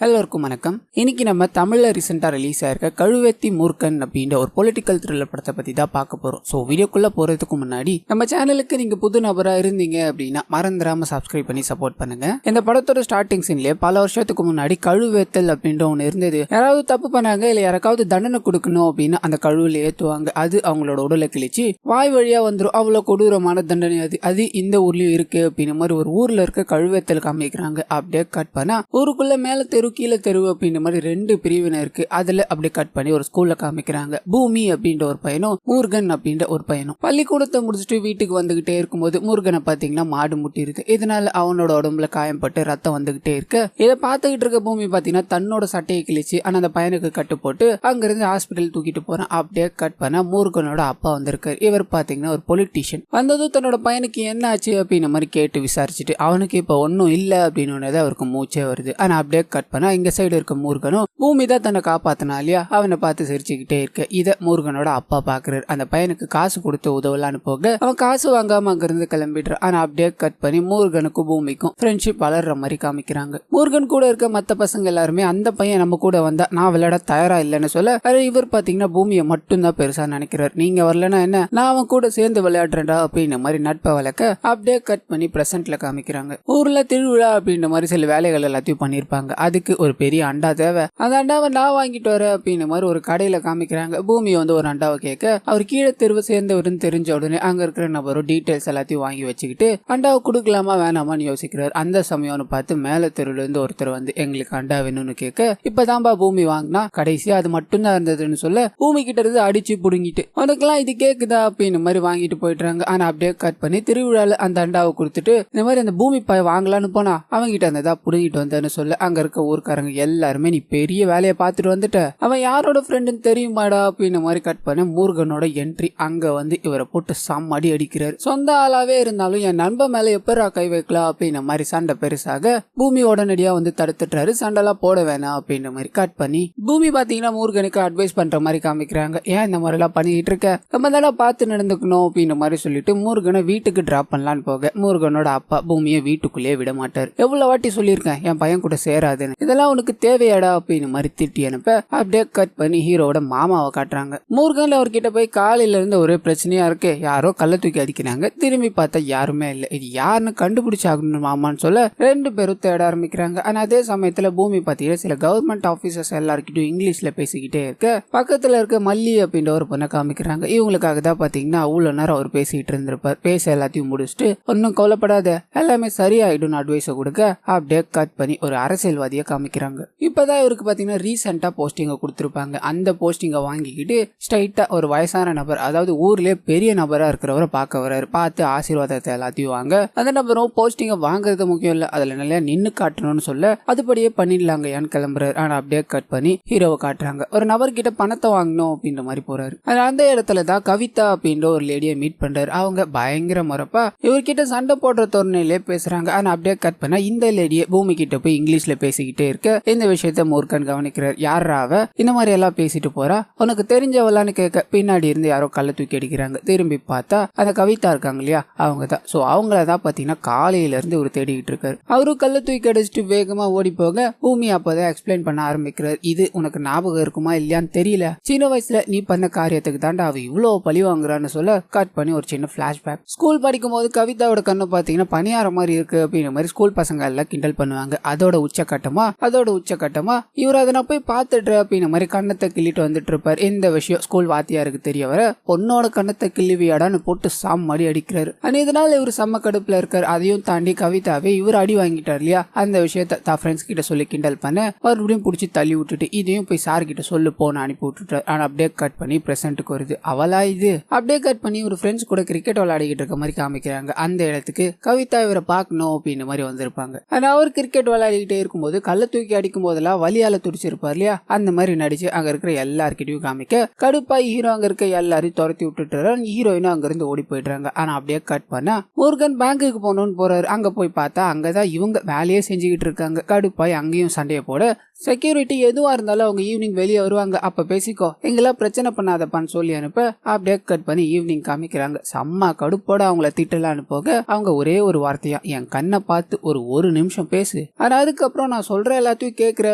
எல்லோருக்கும் வணக்கம். இன்னைக்கு நம்ம தமிழ்ல ரீசெண்டா ரிலீஸ் ஆயிருக்க கழுவேத்தி மூர்க்கன் அப்படின்ற ஒரு பொலிட்டிக்கல் த்ரில்லர் படத்தை பத்தி தான் பார்க்க போறோம். ஸோ வீடியோக்குள்ள போறதுக்கு முன்னாடி நம்ம சேனலுக்கு நீங்க புது நபரா இருந்தீங்க அப்படின்னா மறந்துடாம சப்ஸ்கிரைப் பண்ணி சப்போர்ட் பண்ணுங்க. இந்த படத்தோட ஸ்டார்டிங் சீன்லயே பல வருஷத்துக்கு முன்னாடி கழுவேத்தல் அப்படின்ற ஒன்று இருந்தது. யாராவது தப்பு பண்ணாங்க இல்ல யாராவது தண்டனை கொடுக்கணும் அப்படின்னா அந்த கழுவுல ஏத்துவாங்க. அது அவங்களோட உடலை கிழிச்சு வாய் வழியா வந்துடும். அவ்வளவு கொடூரமான தண்டனை அது இந்த ஊர்லயும் இருக்கு அப்படின்ற மாதிரி ஒரு ஊர்ல இருக்க கழுவேத்தல் காமிக்கிறாங்க. அப்படியே கட் பண்ணா ஊருக்குள்ள மேல தெரு கீழே தெரு அப்படின்ற மாதிரி ரெண்டு பிரிவினர் இருக்கு. அதுல அப்படியே கட் பண்ணி ஒரு ஸ்கூல்ல காமிக்கிறாங்க. பூமி அப்படின்ற ஒரு பையனும் மூர்கன் அப்படின்ற ஒரு பையனும் பள்ளிக்கூடத்தை முடிச்சுட்டு வீட்டுக்கு வந்துகிட்டே இருக்கும்போது மூர்கனை பாத்தீங்கன்னா மாடு முட்டிருக்கு. இதனால அவனோட உடம்புல காயம்பட்டு ரத்தம் வந்துகிட்டே இருக்கு. இதை பார்த்துக்கிட்டு இருக்க பூமி பாத்தீங்கன்னா தன்னோட சட்டையை கிழிச்சு ஆனா அந்த பையனுக்கு கட்டு போட்டு அங்கிருந்து ஹாஸ்பிட்டல் தூக்கிட்டு போறான். அப்படியே கட் பண்ணா மூர்கனோட அப்பா வந்திருக்காரு. இவர் பாத்தீங்கன்னா ஒரு பொலிட்டீஷியன். வந்ததும் தன்னோட பையனுக்கு என்ன ஆச்சு அப்படின்ற மாதிரி கேட்டு விசாரிச்சுட்டு அவனுக்கு இப்ப ஒன்னும் இல்ல அப்படின்னு அவருக்கு மூச்சே வருது. ஆனா அப்படியே கட் பண்ணா இங்க சைடு இருக்க மூர்கனும் பூமி தான் தன்னை காப்பாத்தினா இல்லையா அவனை பார்த்து சிரிச்சுக்கிட்டே இருக்க. இத மூர்கனோட அப்பா பாக்குறாரு. அந்த பையனுக்கு காசு கொடுத்து உதவலான்னு போக அவன் காசு வாங்காம அங்கிருந்து கிளம்பிடுறான். ஆனா அப்படியே கட் பண்ணி மூர்கனுக்கும் பூமிக்கும் ஃப்ரெண்ட்ஷிப் வளர்ற மாதிரி காமிக்கிறாங்க. மூர்கன் கூட இருக்க மத்த பசங்க எல்லாருமே அந்த பையன் நம்ம கூட வந்தா நான் விளையாட தயாரா இல்லைன்னு சொல்ல இவர் பாத்தீங்கன்னா பூமியை மட்டும் தான் பெருசா நினைக்கிறார். நீங்க வரலன்னா என்ன நான் அவன் கூட சேர்ந்து விளையாடுறேன்டா அப்படின்ற மாதிரி நட்பை வளர்க்க அப்படியே கட் பண்ணி பிரசன்ட்ல காமிக்கிறாங்க. ஊர்ல திருவிழா அப்படின்ற மாதிரி சில வேலைகள் எல்லாத்தையும் பண்ணிருப்பாங்க. அதுக்கு ஒரு பெரிய அண்டா தேவை. அந்த அண்டாவை நான் வாங்கிட்டு வரேன் அப்படின்னு மாதிரி ஒரு கடையில காமிக்கிறாங்க. பூமி வந்து ஒரு அண்டாவை கேட்க அவர் கீழே தெருவை சேர்ந்தவருன்னு தெரிஞ்ச உடனே அங்க இருக்கிற நபரும் டீடைல்ஸ் எல்லாத்தையும் வாங்கி வச்சுக்கிட்டு அண்டாவை கொடுக்கலாமா வேணாமான்னு யோசிக்கிறார். அந்த சமயம்னு பார்த்து மேல தெருவுல இருந்து ஒருத்தர் வந்து எங்களுக்கு அண்டா வேணும்னு கேட்க இப்பதான்பா பூமி வாங்கினா கடைசியா அது மட்டும் தான் இருந்ததுன்னு சொல்ல பூமி கிட்ட இருந்து அடிச்சு புடுங்கிட்டு உனக்குலாம் இது கேக்குதா அப்படின்னு மாதிரி வாங்கிட்டு போயிடுறாங்க. ஆனா அப்படியே கட் பண்ணி திருவிழால அந்த அண்டாவை கொடுத்துட்டு இந்த மாதிரி அந்த பூமி பாய் வாங்கலான்னு போனா அவங்க கிட்ட அந்த புடுங்கிட்டு வந்தேன்னு சொல்ல அங்க இருக்க ஊர்க்காரங்க எல்லாருமே நீ பெரிய வேலையை பார்த்துட்டு வந்துட்ட அவன் யாரோட ஃப்ரெண்டுன்னு தெரியுமாடா அப்படின்னு மாதிரி கட் பண்ண மூர்கனோட என்ட்ரி. அங்க வந்து இவரை போட்டு சம்மடி அடிக்கிறாரு. சொந்த ஆளாவே இருந்தாலும் என் நண்பன் மேல எப்பரா கை வைக்கலாம் அப்படின்ற மாதிரி சண்டை பெருசாக பூமி உடனடியா வந்து தடுத்துட்டாரு. சண்டைலாம் போட வேணாம் அப்படின்ற மாதிரி கட் பண்ணி பூமி பாத்தீங்கன்னா மூர்கனுக்கு அட்வைஸ் பண்ற மாதிரி காமிக்கிறாங்க. ஏன் இந்த மாதிரி எல்லாம் பண்ணிட்டு இருக்க நம்ம தானே பார்த்து நடந்துக்கணும் அப்படின்ற மாதிரி சொல்லிட்டு மூர்கனை வீட்டுக்கு டிராப் பண்ணலான்னு போக மூர்கனோட அப்பா பூமியை வீட்டுக்குள்ளேயே விட மாட்டார். எவ்வளவு வாட்டி சொல்லியிருக்கேன் என் பையன் கூட சேராதுன்னு இதெல்லாம் உனக்கு தேவையாடா அப்படின்னு மாதிரி திட்டி அனுப்ப அப்படியே கட் பண்ணி ஹீரோட மாமாவை காட்டுறாங்க. மூர்கன்ல அவர்கிட்ட போய் காலையில இருந்து ஒரே பிரச்சனையா இருக்கு. யாரோ கள்ள தூக்கி அடிக்கிறாங்க. திரும்பி பார்த்தா யாருமே இல்ல. இது யாருன்னு கண்டுபிடிச்சாகணும் மாமான்னு சொல்ல ரெண்டு பேரும் தேட ஆரம்பிக்கிறாங்க. ஆனா அதே சமயத்துல பூமி பாத்தீங்கன்னா சில கவர்மெண்ட் ஆபீசர்ஸ் எல்லார்கிட்டும் இங்கிலீஷ்ல பேசிக்கிட்டே இருக்க பக்கத்துல இருக்க மல்லி அப்படின்ற ஒரு பொண்ணை காமிக்கிறாங்க. இவங்களுக்காக தான் பாத்தீங்கன்னா அவ்வளவு நேரம் அவர் பேசிட்டு இருந்திருப்பார். பேச எல்லாத்தையும் முடிச்சுட்டு ஒன்னும் கவலைப்படாத எல்லாமே சரியாயிடும் அட்வைஸ் கொடுக்க அப்படியே கட் பண்ணி ஒரு அரசியல்வாதியை காமிக்கிறாங்க. இப்பதான் இவருக்கு பாத்தீங்கன்னா ரீசெண்டா போஸ்டிங்க கொடுத்திருப்பாங்க. அந்த போஸ்டிங்க வாங்கிக்கிட்டு ஸ்ட்ரைட்டா ஒரு வயசான நபர் அதாவது ஊர்லயே பெரிய நபரா இருக்கிறவரை பார்க்க வர்றாரு. பார்த்து ஆசீர்வாதத்தை எல்லாத்தையும் வாங்க அந்த நபரும் போஸ்டிங்க வாங்குறது முக்கியம் இல்ல அதுல நல்லா நின்னு காட்டணும்னு சொல்ல அதுபடியே பண்ணிடலாங்க ஏன்னு கிளம்புறாரு. ஆனா அப்படியே கட் பண்ணி ஹீரோவை காட்டுறாங்க. ஒரு நபர்கிட்ட பணத்தை வாங்கணும் அப்படின்ற மாதிரி போறாரு. அந்த இடத்துல தான் கவிதா அப்படின்ற ஒரு லேடியை மீட் பண்றாரு. அவங்க பயங்கர முறப்பா இவர்கிட்ட சண்டை போடுற தோரணையிலே பேசுறாங்க. ஆனா அப்படியே கட் பண்ணா இந்த லேடியை பூமி கிட்ட போய் இங்கிலீஷ்ல பேசிக்கிட்டே இருக்க இந்த விஷயத்த மூர்கன் கவனிக்கிறார். யாராவ இந்த மாதிரி எல்லாம் பேசிட்டு போறா உனக்கு தெரிஞ்சவளான்னு கேட்க பின்னாடி இருந்து யாரோ கள்ள தூக்கி அடிக்கிறாங்க. திரும்பி பார்த்தா அந்த கவிதா இருக்காங்க இல்லையா அவங்க தான். சோ அவங்களதான் பாத்தீங்கன்னா காலையில இருந்து ஒரு தேடிக்கிட்டு இருக்காரு. அவரும் கள்ள தூக்கி அடிச்சுட்டு வேகமா ஓடி போக பூமி அப்பதான் எக்ஸ்பிளைன் பண்ண ஆரம்பிக்கிறார். இது உனக்கு ஞாபகம் இருக்குமா இல்லையான்னு தெரியல சின்ன வயசுல நீ பண்ண காரியத்துக்கு தாண்டா அவ இவ்வளவு பழி வாங்குறான்னு சொல்ல கட் பண்ணி ஒரு சின்ன பிளாஷ்பேக். ஸ்கூல் படிக்கும் போது கவிதாவோட கண்ணு பாத்தீங்கன்னா பணியார மாதிரி இருக்கு அப்படின்ற மாதிரி ஸ்கூல் பசங்க எல்லாம் கிண்டல் பண்ணுவாங்க. அதோட உச்சகட்டமா இவர் அதை நான் போய் பார்த்துட்டு அப்படின்ற மாதிரி கண்ணத்தை கிள்ளிட்டு வந்துட்டு இருப்பார். இந்த விஷயம் ஸ்கூல் வாத்தியாருக்கு தெரிய வர பொண்ணோட கண்ணத்தை கிள்ளிவியாடான்னு போட்டு சாம்மடி அடிக்கிறாரு. இதனால இவர் செம்ம கடுப்புல இருக்காரு. அதையும் தாண்டி கவிதாவே இவர் அடி வாங்கிட்டார் இல்லையா அந்த விஷயத்த தான் ஃப்ரெண்ட்ஸ் கிட்ட சொல்லி கிண்டல் பண்ண மறுபடியும் பிடிச்சி தள்ளி விட்டுட்டு இதையும் போய் சார் கிட்ட சொல்லு போன அனுப்பி விட்டுட்டார். ஆனா அப்படியே கட் பண்ணி பிரசன்ட்டுக்கு வருது. அவளா இது அப்படியே கட் பண்ணி ஒரு ஃப்ரெண்ட்ஸ் கூட கிரிக்கெட் விளையாடிக்கிட்டு இருக்க மாதிரி காமிக்கிறாங்க. அந்த இடத்துக்கு கவிதா இவரை பார்க்கணும் அப்படின்னு மாதிரி வந்திருப்பாங்க. ஆனா அவர் கிரிக்கெட் விளையாடிக்கிட்டே இருக்கும்போது கள்ள தூக்கி அடிக்கும் போதெல்லாம் வலியால துடிச்சிருப்பார் இல்லையா அந்த மாதிரி நடிச்சு அங்க இருக்கிற எல்லார்கிட்டையும் காமிக்க கடுப்பாய் ஹீரோ அங்க இருக்க எல்லாரையும் துரத்தி விட்டுட்டு ஹீரோயினும் அங்க இருந்து ஓடி போயிடுறாங்க. ஆனா அப்படியே கட் பண்ணா மூர்கன் பேங்குக்கு போகணும்னு போறாரு. அங்க போய் பார்த்தா அங்கதான் இவங்க வேலையே செஞ்சுக்கிட்டு இருக்காங்க. கடுப்பாய் அங்கேயும் சண்டையை போட செக்யூரிட்டி எதுவா இருந்தாலும் அவங்க ஈவினிங் வெளியே வருவாங்க, அப்ப பேசிக்கோ, எங்கெல்லாம் பிரச்சனை பண்ணாதப்பான்னு சொல்லி அனுப்ப அப்படியே கட் பண்ணி ஈவினிங் காமிக்கிறாங்க. செம்ம கடுப்போட அவங்கள திட்டலான்னு போக அவங்க ஒரே ஒரு வார்த்தையா, என் கண்ணை பார்த்து ஒரு நிமிஷம் பேசு, ஆனா அதுக்கப்புறம் நான் சொல்ற எல்லாத்தையும் கேட்கிற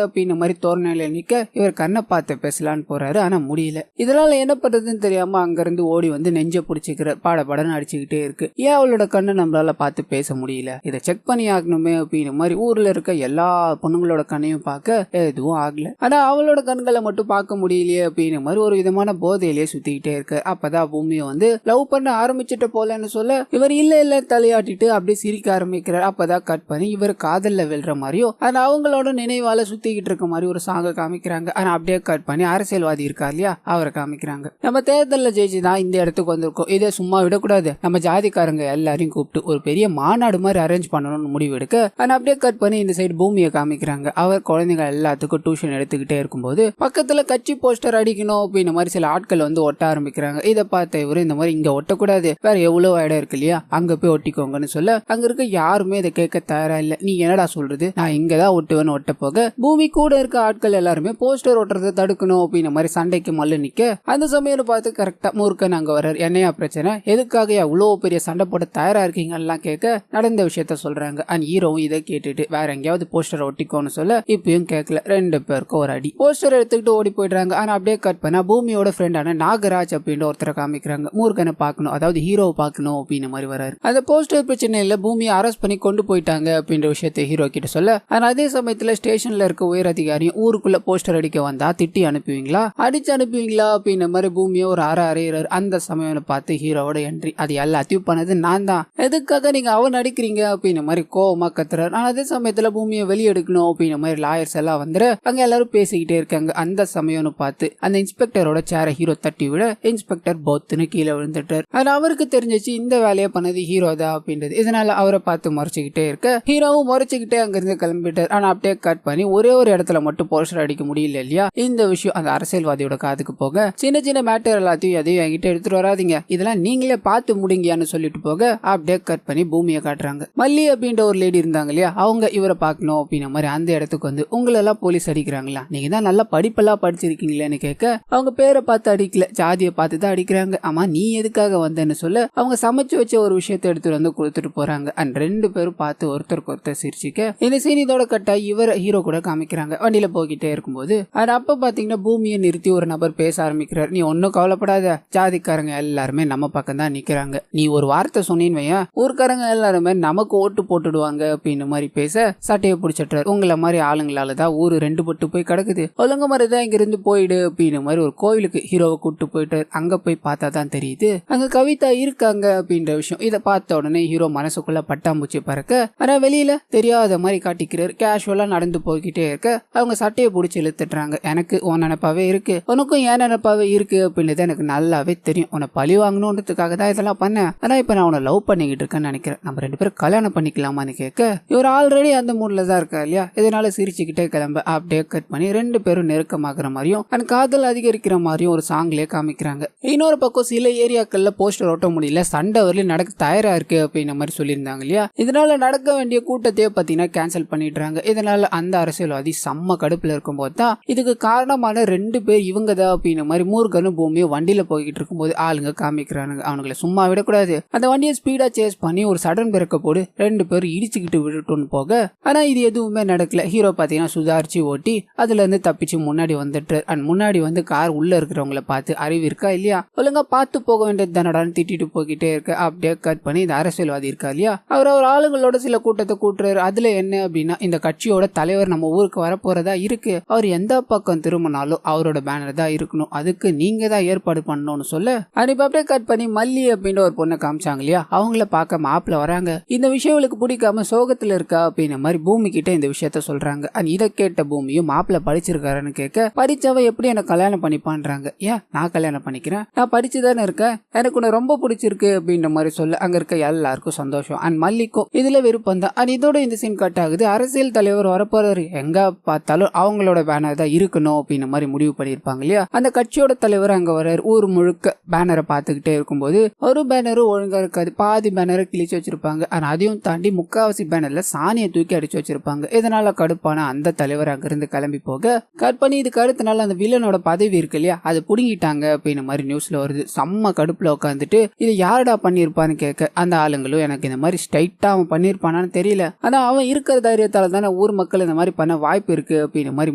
அப்படின்னு மாதிரி தோரணையில நிக்க இவர் கண்ணை பார்த்து பேசலான்னு போறாரு. ஆனா முடியல. இதனால என்ன பண்றதுன்னு தெரியாம அங்க இருந்து ஓடி வந்து நெஞ்ச பிடிச்சிக்கிற பாடன்னு அடிச்சுக்கிட்டே இருக்கு. ஏன் அவளோட கண்ணை நம்மளால பார்த்து பேச முடியல, இதை செக் பண்ணி ஆகணுமே அப்படின்னு மாதிரி ஊர்ல இருக்க எல்லா பொண்ணுங்களோட கண்ணையும் பார்க்க எதுவும் ஆகல. ஆனா அவளோட கண்களை மட்டும் பார்க்க முடியலையே அப்படின்னு மாதிரி ஒரு விதமான போதையிலேயே சுத்திக்கிட்டே இருக்கு. அப்பதான் பூமியை வந்து லவ் பண்ண ஆரம்பிச்சுட்டு போலன்னு சொல்ல இவர் இல்ல தலையாட்டிட்டு அப்படியே சிரிக்க ஆரம்பிக்கிறார். அப்பதான் கட் பண்ணி இவர் காதல்ல வெல்ற மாதிரியும் ஆனா அவங்களோட நினைவால சுத்திக்கிட்டு இருக்க மாதிரி ஒரு சாங்க காமிக்கிறாங்க. ஆனா அப்படியே கட் பண்ணி அரசியல்வாதி இருக்கா இல்லையா, அவரை காமிக்கிறாங்க. நம்ம தேர்தலில் ஜெயிச்சுதான் இந்த இடத்துக்கு வந்திருக்கோம், இதை சும்மா விடக்கூடாது, நம்ம ஜாதிக்காரங்க எல்லாரையும் கூப்பிட்டு ஒரு பெரிய மாநாடு மாதிரி அரேஞ்ச் பண்ணணும்னு முடிவு எடுக்க ஆனா அப்படியே கட் பண்ணி இந்த சைடு பூமியை காமிக்கிறாங்க. அவர் குழந்தைங்க எல்லாத்துக்கும் டியூஷன் எடுத்துக்கிட்டே இருக்கும்போது பக்கத்துல கட்சி போஸ்டர் அடிக்கணும் அப்படின்னு மாதிரி சில ஆட்கள் வந்து ஒட்ட ஆரம்பிக்கிறாங்க. இதை பார்த்த இவரு இந்த மாதிரி இங்க ஒட்டக்கூடாது, வேற எவ்வளவு இடம் இருக்கு இல்லையா, அங்க போய் ஒட்டிக்கோங்கன்னு சொல்ல அங்க இருக்க யாருமே இதை கேட்க தயாரா இல்ல. நீ என்னடா சொல்றது, நான் இங்கதான் ஒட்டுவேன்னு ஒட்ட போக பூமி கூட இருக்க ஆட்கள் எல்லாருமே போஸ்டர் ஒட்டுறதை தடுக்கணும் அப்படின்னு மாதிரி சண்டைக்கு மல்லு நிக்க அந்த சமயம் பார்த்து கரெக்டா மூர்க்கன் அங்க வர்றாரு. என்னையா பிரச்சனை, எதுக்காக எவ்வளவு பெரிய சண்டை போட தயாரா இருக்கீங்கலாம் கேட்க நடந்த விஷயத்த சொல்றாங்க. அண்ட் ஹீரோவும் இதை கேட்டுட்டு வேற எங்கேயாவது போஸ்டர் ஒட்டிக்கோன்னு சொல்ல இப்பயும் கேட்கல. ரெண்டு பேருக்கும் ஒரு அடி. போஸ்டர் எடுத்துக்கிட்டு ஓடி போயிடுறாங்க. ஆனா அப்படியே கட் பண்ணா பூமியோட ஃப்ரெண்டான நாகராஜ் அப்படின்னு ஒருத்தரை காமிக்கிறாங்க. மூர்க்கனை பார்க்கணும், அதாவது ஹீரோவை பார்க்கணும் அப்படின்னு மாதிரி வராரு. அந்த போஸ்டர் பிரச்சனையில பூமியை அரெஸ்ட் பண்ணி கொண்டு போயிட்டாங்க அப்படின்ற விஷயத்தை ஹீரோ கிட்ட சொல்ல ஆனா அதே சமயத்துல ஸ்டேஷன்ல இருக்க உயர் அதிகாரியும் ஊருக்குள்ள போஸ்டர் அடிக்க வந்தா திட்டி அனுப்புவீங்களா, அடிச்சு அனுப்புவீங்களா அப்படின்ற மாதிரி பூமியை ஒரு அறையிறாரு. அந்த சமயம் பார்த்து ஹீரோவோட என்ட்ரி, அது எல்லாத்தையும் பண்ணது நான் தான், எதுக்காக நீங்க அவன் நடிக்கிறீங்க அப்படின்னு மாதிரி கோவமா கத்துறாரு. ஆனா அதே சமயத்துல பூமியை வெளியெடுக்கணும் அப்படின்ற மாதிரி லாயர்ஸ் எல்லாம் வந்துரு அங்க எல்லாரும் பேசிக்கிட்டே இருக்காங்க. அந்த சமயம்னு பார்த்து அந்த இன்ஸ்பெக்டரோட சேரை ஹீரோ தட்டி விட இன்ஸ்பெக்டர் பொத்துன்னு கீழே விழுந்துட்டார். ஆனா அவருக்கு தெரிஞ்சிச்சு இந்த வேலையை பண்ணது ஹீரோ தான் அப்படின்றது. இதனால அவரை பார்த்து முறைச்சுக்கிட்டே இருக்க ஹீரோவும் முறைச்சுக்கிட்டே அங்க இருந்து கிளம்பிட்டார். ஆனா அப்படியே கட் பண்ணி ஒரே ஒரு இடத்துல மட்டும் போஸ்டர் அடிக்க முடியல இல்லையா. இந்த விஷயம் அந்த அரசியல்வாதியோட காதுக்கு போக சின்ன சின்ன மேட்டர் எல்லாத்தையும் எதையும் என்கிட்ட எடுத்துட்டு வராதிங்க, இதெல்லாம் நீங்களே பார்த்து முடிங்கன்னு சொல்லிட்டு போக அப்படியே கட் பண்ணி பூமியை காட்டுறாங்க. மல்லி அப்படின்ற ஒரு லேடி இருந்தாங்க இல்லையா, அவங்க இவரை பார்க்கணும் அப்படின்ற மாதிரி அந்த இடத்துக்கு வந்து உங்களெல்லாம் போலீஸ் அடிக்கிறாங்களா, நீங்க தான் நல்லா படிப்பெல்லாம் படிச்சிருக்கீங்களேன்னு கேட்க அவங்க பேரை பார்த்து அடிக்கல, ஜாதியை பார்த்து தான் அடிக்கிறாங்க. ஆமா நீ எதுக்காக வந்தேன்னு சொல்ல அவங்க சமைச்சு வச்ச ஒரு விஷயத்தை எடுத்துட்டு வந்து கொடுத்துட்டு போறாங்க. அண்ட் ரெண்டு பேரும் பார்த்து ஒருத்தருக்கு ஒருத்தர் சிரிச்சுக்க இந்த சீன் இதோட கட்டா இவர் ஹீரோ கூட காமிக்கிறாங்க. வண்டியில போய்கிட்டே இருக்கும்போது அது அப்ப பாத்தீங்கன்னா பூமியை நிறுத்தி ஒரு நபர் பேச ஆரம்பிக்கிறார். நீ ஒன்னும் கவலைப்படாத, ஜாதிக்காரங்க எல்லாருமே நம்ம பக்கம் தான் நிக்கிறாங்க, நீ ஒரு வார்த்தை சொன்னீன்னு வையா ஊர்க்காரங்க எல்லாருமே நமக்கு ஓட்டு போட்டுடுவாங்க அப்படின்னு மாதிரி பேச சட்டையை பிடிச்சிட்டாரு. உங்களை மாதிரி ஆளுங்களாலதான் ஊரு ரெண்டு பட்டு போய் கிடக்குது, ஒழுங்கு மாதிரிதான் இங்க இருந்து போயிடு அப்படின்னு மாதிரி ஒரு கோவிலுக்கு ஹீரோவை கூட்டு போயிட்டு அங்க போய் பார்த்தா தான் தெரியுது அங்க கவிதா இருக்காங்க அப்படின்ற விஷயம். இதை பார்த்த உடனே ஹீரோ மனசுக்குள்ள பட்டாம்பூச்சி பறக்க ஆனா வெளியில தெரியாத மாதிரி காட்டிக்கிறாரு. கேஷுவலா நடந்து போய்கிட்டே இருக்க அவங்க சட்டையை பிடிச்சி இழுத்துட்டாங்க. எனக்கு உன் நினைப்பாவே இருக்கு, உனக்கும் ஏன் நினைப்பாவே இருக்கு அப்படின்னு எனக்கு நல்லாவே தெரியும், உன்னை பழி வாங்கணுன்றதுக்காக தான் இதெல்லாம் பண்ணேன், ஆனா இப்ப நான் உன்னை லவ் பண்ணிக்கிட்டு இருக்கேன்னு நினைக்கிறேன், நம்ம ரெண்டு பேரும் கல்யாணம் பண்ணிக்கலாமான்னு கேட்க இவர் ஆல்ரெடி அந்த மூட்ல தான் இருக்கா இல்லையா. இதனால சிரிச்சுக்கிட்டே கிளம்ப அப்படியே கட் பண்ணி ரெண்டு பேரும் நெருக்கமாகற மாதிரியும் அந்த காதல் அதிகரிக்கிற மாதிரியும் ஒரு சாங்லயே காமிக்கிறாங்க. இன்னொரு பக்கம் சில ஏரியாக்கள்ல போஸ்டர் ஓட்ட முடியல, சண்டை வரலையும் நடக்க தயாரா இருக்கு அப்படின்ற மாதிரி சொல்லியிருந்தாங்க இல்லையா. இதனால நடக்க வேண்டிய கூட்டத்தையே பாத்தீங்கன்னா கேன்சல் பண்ணிடுறாங்க. இதனால அந்த அரசியல்வாதி செம்ம கடுப்புல இருக்கும் போது தான் இதுக்கு காரணமான ரெண்டு பேர் இவங்க தான் அப்படின்ற மாதிரி மூர்க்கனும் பூமியும் வண்டியில போய்கிட்டு இருக்கும்போது ஆளுங்க காமிக்கிறானுங்க. அவனுங்களை சும்மா விடக்கூடாது, அந்த வண்டியை ஸ்பீடா சேஸ் பண்ணி ஒரு சடன் பிரேக்க போடு ரெண்டு பேரும் இடிச்சுக்கிட்டு விட்டுன்னு போக ஆனா இது எதுவுமே நடக்கல. ஹீரோ பாத்தீங்கன்னா சுதாரிச்சு ஓட்டி அதுல இருந்து தப்பிச்சு முன்னாடி வந்துட்டு அண்ட் முன்னாடி வந்து கார் உள்ள இருக்கிறவங்களை பார்த்து அறிவு இருக்கா இல்லையா, ஒழுங்கா பார்த்து போக வேண்டியது தானடான்னு திட்டிட்டு போய்கிட்டே இருக்க அப்படியே கட் பண்ணி இந்த அரசியல்வாதி இருக்கா இல்லையா அவர் ஆளுங்களோட சில கூட்டத்தை கூட்டுறாரு. அதுல என்ன அப்படின்னா இந்த கட்சியோட தலைவர் நம்ம ஊருக்கு வரப்போறதா இருக்கு, அவர் எந்த பக்கம் திரும்பினாலும் அவரோட பேனர் தான் இருக்கணும், அதுக்கு நீங்க தான் ஏற்பாடு பண்ணணும்னு சொல்ல அனுப்பி அப்படியே கட் பண்ணி மல்லி அப்படின்ற ஒரு பொண்ணை காமிச்சாங்க இல்லையா, அவங்கள பார்க்க மாப்பிள்ள வராங்க. இந்த விஷயம் இவளுக்கு பிடிக்காம சோகத்துல இருக்கா அப்படின்ற மாதிரி பூமி கிட்ட இந்த விஷயத்த சொல்றாங்க. அண்ட் இதை கேட்ட பூமியும் மாப்பிள்ள படிச்சிருக்காருன்னு கேட்க படிச்சவ எப்படி என்ன கல்யாணம் பண்ணிப்பான்றாங்க. ஏன் நான் கல்யாணம் பண்ணிக்கிறேன், நான் படிச்சுதானே இருக்கேன், எனக்கு உன்னை ரொம்ப பிடிச்சிருக்கு அப்படின்ற மாதிரி சொல்ல அங்க இருக்க எல்லாருக்கும் சந்தோஷம். அண்ட் மல்லிக்கும் இதுல விருப்பம் தான். அண்ட் இதோட இந்த சீன் கட் ஆகுது. அரசியல் தலைவர் வரப்போறாரு, எங்க பார்த்தாலும் அவங்களோட பேனர் தான் இருக்கணும் அப்படின்ற மாதிரி முடிவு பண்ணிருப்பாங்க இல்லையா. அந்த கட்சியோட தலைவர் அங்க வர்றாரு. ஊர் முழுக்க பேனரை பார்த்துக்கிட்டே இருக்கும்போது ஒரு பேனரும் ஒழுங்கா இருக்காது, பாதி பேனரை கிழிச்சு வச்சிருப்பாங்க. ஆனா அதையும் தாண்டி முக்காவாசி பேனர்ல சாணியை தூக்கி அடிச்சு வச்சிருப்பாங்க. இதனால கடுப்பான அந்த தலைவர் தலைவர் அங்கிருந்து கிளம்பி போக கட் பண்ணி இதுக்கு அடுத்த நாள் அந்த வில்லனோட பதவி இருக்கு இல்லையா அது புடுங்கிட்டாங்க அப்படின்னு மாதிரி நியூஸ்ல வருது. செம்ம கடுப்புல உட்காந்துட்டு இது யாரடா பண்ணிருப்பான்னு கேட்க அந்த ஆளுங்களும் எனக்கு இந்த மாதிரி ஸ்ட்ரைட்டா அவன் பண்ணிருப்பானான்னு தெரியல, ஆனா அவன் இருக்கிற தைரியத்தால தானே ஊர் மக்கள் இந்த மாதிரி பண்ண வாய்ப்பு இருக்கு அப்படின்னு மாதிரி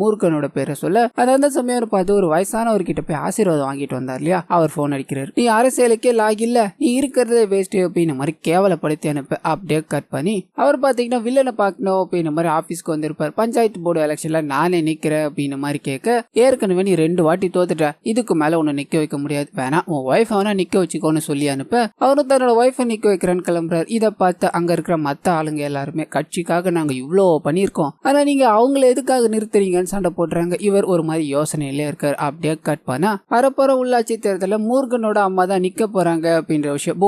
மூர்க்கனோட பேரை சொல்ல அந்த சமயம் பார்த்து ஒரு வயசானவர்கிட்ட போய் ஆசீர்வாதம் வாங்கிட்டு வந்தார் இல்லையா அவர் போன் அடிக்கிறார். நீ அரசியலுக்கே லாக் இல்ல, நீ இருக்கிறதே வேஸ்ட் அப்படின்னு மாதிரி கேவலப்படுத்தி அனுப்ப. அப்படியே கட் பண்ணி அவர் பாத்தீங்கன்னா வில்லனை பார்க்கணும் அப்படின்னு மாதிரி ஆபீஸ்க்கு வந்திருப்பார். பஞ்சாயத்து போர்டு எலெக்ஷன்ல நானே நிக்கிறேன் அப்படின்னு மாதிரி கேட்க ஏற்கனவே நீ 2 வாட்டி தோத்துட்ட, இதுக்கு மேல உன்னை நிக்க வைக்க முடியாது, வேணா உன் ஒய்ஃப் அவனா நிக்க வச்சுக்கோன்னு சொல்லி அனுப்ப அவரும் தன்னோட ஒய்ஃபை நிக்க வைக்கிறேன்னு கிளம்புறாரு. இதை பார்த்து அங்க இருக்கிற மத்த ஆளுங்க எல்லாருமே கட்சிக்காக நாங்க இவ்வளோ பண்ணிருக்கோம், ஆனா நீங்க அவங்கள எதுக்காக நிறுத்துறீங்கன்னு சண்டை போடுறாங்க. இவர் ஒரு மாதிரி யோசனையிலே இருக்காரு. அப்படியே கட் பண்ணா வரப்போற உள்ளாட்சி தேர்தலில் மூர்கனோட அம்மா தான் நிக்க போறாங்க அப்படின்ற விஷயம்